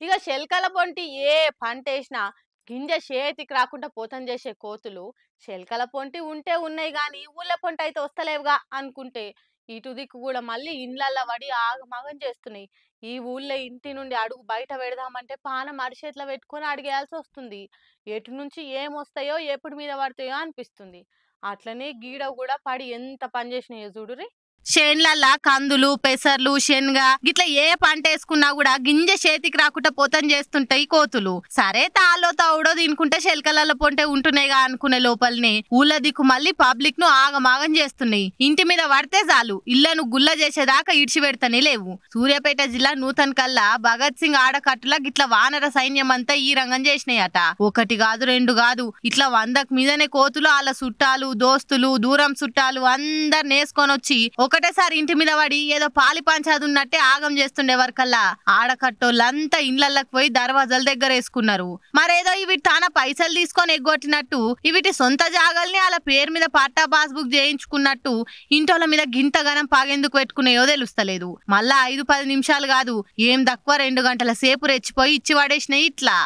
ఇక శెల్కల పొంటి ఏ పంటేసినా గింజ చేతికి రాకుండా పోతం చేసే కోతులు శెల్కల పొంటి ఉంటే ఉన్నాయి గాని ఊళ్ళ పొంటి అయితే వస్తలేవుగా అనుకుంటే ఇటు దిక్కు కూడా మళ్ళీ ఇండ్లల్ల పడి ఆగమాగం చేస్తున్నాయి. ఈ ఊళ్ళో ఇంటి నుండి అడుగు బయట పెడదామంటే పానం అరిచేతిలో పెట్టుకొని అడిగేయాల్సి వస్తుంది. ఎటు నుంచి ఏమొస్తాయో ఎప్పుడు మీద పడతాయో అనిపిస్తుంది. అట్లనే గీడ కూడా పడి ఎంత పని చేసినాయో చూడురి. చేన్లల్లా కందులు పెసర్లు శనగ గిట్లా ఏ పంట వేసుకున్నా కూడా గింజ చేతికి రాకుండా పోతం చేస్తుంటాయి కోతులు. సరే తాలో తౌడో తినుకుంటే శెల్కలలో పొంటే ఉంటున్నాయిగా అనుకునే లోపలనే ఊళ్ళ దిక్కు మళ్ళీ పబ్లిక్ ను ఆగమాగం చేస్తున్నాయి. ఇంటి మీద పడితే చాలు ఇళ్లను గుల్ల చేసేదాకా ఇడిచి పెడతానే లేవు. సూర్యాపేట జిల్లా నూతన్ కల్లా భగత్ సింగ్ ఆడకట్టులా గిట్లా వానర సైన్యం అంతా ఈ రంగం చేసినాయట. ఒకటి కాదు రెండు కాదు ఇట్లా 100కు మీదనే కోతులు వాళ్ళ చుట్టాలు దోస్తులు దూరం చుట్టాలు అందరు నేసుకొని వచ్చి ఒకటేసారి ఇంటి మీద పడి ఏదో పాలి పంచాది ఉన్నట్టే ఆగం చేస్తుండే వరకల్లా ఆడకట్టోళ్ళంతా ఇండ్లకి పోయి దర్వాజాల దగ్గర వేసుకున్నారు. మరేదో ఇవి తాన పైసలు తీసుకొని ఎగ్గొట్టినట్టు ఇవిటి సొంత జాగల్ని వాళ్ళ పేరు మీద పట్టా పాస్బుక్ చేయించుకున్నట్టు ఇంటోళ్ళ మీద గింతగనం పాగెందుకు పెట్టుకునేయో తెలుస్తలేదు. మళ్ళా 5-10 నిమిషాలు కాదు ఏం తక్కువ 2 గంటల సేపు రెచ్చిపోయి ఇచ్చి పడేసినాయి ఇట్లా.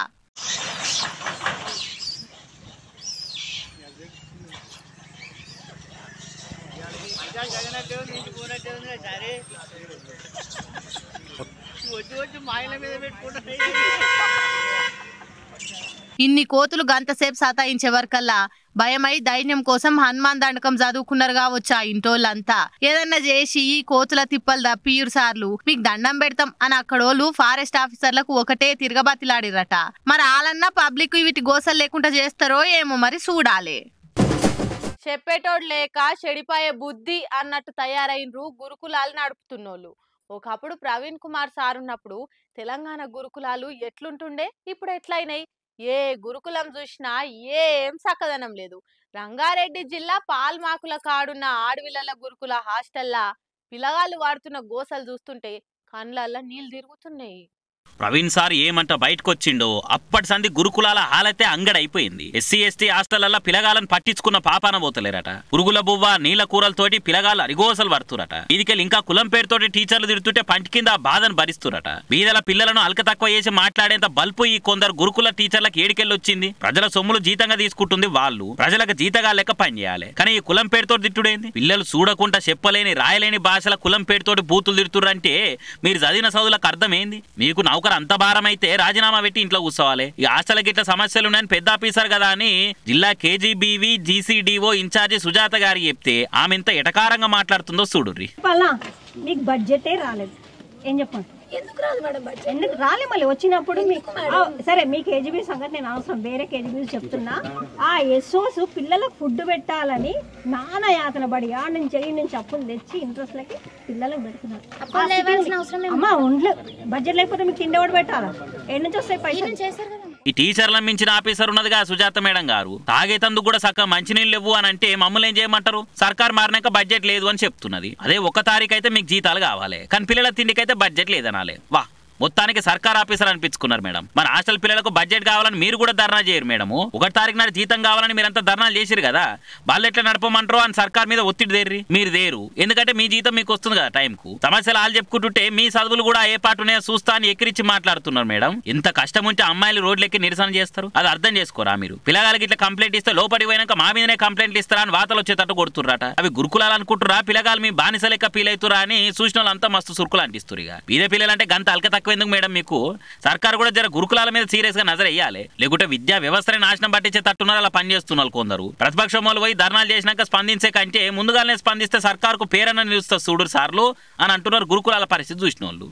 ఇన్ని కోతులు గంటసేపు సతాయించే వరకల్లా భయమై ధైర్యం కోసం హనుమాన్ దండకం చదువుకున్నారు కావచ్చు ఆ ఇంటోళ్ళంతా. ఏదన్నా చేసి ఈ కోతుల తిప్పలు తప్పియురు సార్లు మీకు దండం పెడతాం అని అక్కడోళ్ళు ఫారెస్ట్ ఆఫీసర్లకు ఒకటే తిరగబతిలాడిరట. మరి వాళ్ళన్నా పబ్లిక్ వీటి గోసలు లేకుండా చేస్తారో ఏమో మరి చూడాలి. చెప్పేటోడు లేక చెడిపోయే బుద్ధి అన్నట్టు తయారైనరు గురుకులాలు నడుపుతున్నోళ్ళు. ఒకప్పుడు ప్రవీణ్ కుమార్ సార్ ఉన్నప్పుడు తెలంగాణ గురుకులాలు ఎట్లుంటుండే ఇప్పుడు ఎట్లయినాయి. ఏ గురుకులం చూసినా ఏం సక్కదనం లేదు. రంగారెడ్డి జిల్లా పాల్మాకుల కాడున్న ఆడవిల్లల గురుకుల హాస్టల్లా పిల్లగాళ్ళు వాడుతున్న గోసలు చూస్తుంటే కండ్లల్లా నీళ్ళు తిరుగుతున్నాయి. ప్రవీణ్ సార్ ఏమంట బయటకొచ్చిండో అప్పటి సంది గురుకులాల హాలైతే అంగడైపోయింది. ఎస్సీ ఎస్టీ హాస్టళ్లలో పిల్లగాలను పట్టించుకున్న పాపాన పోతలేరట. పురుగుల బువ్వ నీళ్ల కూరలతోటి పిల్లగాళ్ళు అరిగోసలు పడుతురట. ఇదికెళ్ళి ఇంకా కులం పేరుతోటి టీచర్లు తిడుతుంటే పంటి కింద బాధను భరిస్తురట. బీదల పిల్లలను అల్క తక్కువ చేసి మాట్లాడేంత బల్పు ఈ కొందరు గురుకుల టీచర్లకు ఏడికెళ్ళొచ్చింది. ప్రజల సొమ్ములు జీతంగా తీసుకుంటుంది వాళ్ళు, ప్రజలకు జీతగా లెక్క పని చేయాలి. కానీ ఈ కులం పేరుతోటి తిట్టుడేంది? పిల్లలు చూడకుండా చెప్పలేని రాయలేని భాషల కులం పేరుతోటి బూతులు తిడుతుర్రంటే మీరు చదివిన చదువులకు అర్థం ఏంది? మీకు నౌకరు అంత భారం అయితే రాజీనామా పెట్టి ఇంట్లో కూర్చోవాలి. ఈ హాస్టల్కి ఇట్లా సమస్యలున్నాయని పెద్ద ఆఫీసర్ కదా అని జిల్లా కేజీబీవీ జీసీడీఓ ఇన్ఛార్జి సుజాత గారికి చెప్తే ఆమె ఎంత ఎటకారంగా మాట్లాడుతుందో చూడుర్రి. మీకు బడ్జెటే రాలేదు ఏం చెప్పండి. ఎందుకు రాదు మేడం బడ్జెట్? ఎందుకు రాలే మళ్ళీ వచ్చినప్పుడు మీకు సరే మీ కేజీబీ సంగతి నేను అవసరం వేరే కేజీబీ చెప్తున్నా. ఆ ఎస్ఓస్ పిల్లలకు ఫుడ్ పెట్టాలని నానా యాతన పడి ఆ నుంచి అప్పులు తెచ్చి ఇంట్రెస్ట్లకి పిల్లలకు పెడుతున్నారు. అమ్మా ఒంట్లో బడ్జెట్ లేకపోతే మీకు తిండి ఎవరు పెట్టాలా? ఏడు నుంచి వస్తాయి పైసలు. ఈ టీచర్లను మించిన ఆఫీసర్ ఉన్నదిగా సుజాత మేడం గారు. తాగేతందుకు కూడా సక్క మంచినీళ్ళు లేవు అని అంటే మమ్మల్ని ఏం చేయమంటారు? సర్కార్ మారినాక బడ్జెట్ లేదు అని చెప్తున్నది. అదే 1 తారీఖు అయితే మీకు జీతాలు కావాలి, కానీ పిల్లల తిండికైతే బడ్జెట్ లేదనాలి. వా మొత్తానికి సర్కార్ ఆఫీసర్ అనిపించుకున్నారు మేడం. మన హాస్టల్ పిల్లలకు బడ్జెట్ కావాలని మీరు కూడా ధర్నా చేయరు మేడం. 1 తారీఖు నాడు జీతం కావాలని మీరంతా ధర్నాలు చేసిరు కదా, వాళ్ళు ఎట్లా నడపమంటారో అని సర్కార్ మీద ఒత్తిడి దేర్రి. మీరు దేరు ఎందుకంటే మీ జీతం మీకు వస్తుంది కదా టైంకు. సమస్యలు వాళ్ళు చెప్పుకుంటుంటే మీ చదువులు కూడా ఏ పాటునే చూస్తా అని ఎక్కిరించి మాట్లాడుతున్నారు మేడం. ఇంత కష్టం ఉంటే అమ్మాయిలు రోడ్లెక్కి నిరసన చేస్తారు, అది అర్థం చేసుకోరా మీరు? పిల్లగాలకి ఇట్లా కంప్లైంట్ ఇస్తే లోపలికి పోయినాక మా మీదనే కంప్లైంట్లు ఇస్తారా అని వార్తలు వచ్చేటట్టు కొడుతుర్రట. అవి గురుకులాలు అనుకుంటురా పిల్లగాలు మీ బానిస లెక్క ఫీల్ అవుతురా అని చూసిన వాళ్ళంతా మస్తు సురుకులు అంటిస్తారు. ఇక బీద పిల్లలంటే గంత అల్క తక్కువ ఎందుకు మేడం మీకు? సర్కారు కూడా జర గురుకులాల మీద సీరియస్ గా నజర్ వేయాలి. లేకుంటే విద్యా వ్యవస్థని నాశనం పట్టించే తట్టున్నారు అలా పనిచేస్తున్నారు కొందరు. ప్రతిపక్షం వాళ్ళు పోయి ధర్నాలు చేసినాక స్పందించే కంటే ముందుగానే స్పందిస్తే సర్కారుకు పేరన్న నిలుస్తారు చూడు సార్లు అని అంటున్నారు గురుకులాల పరిస్థితి చూసిన వాళ్ళు.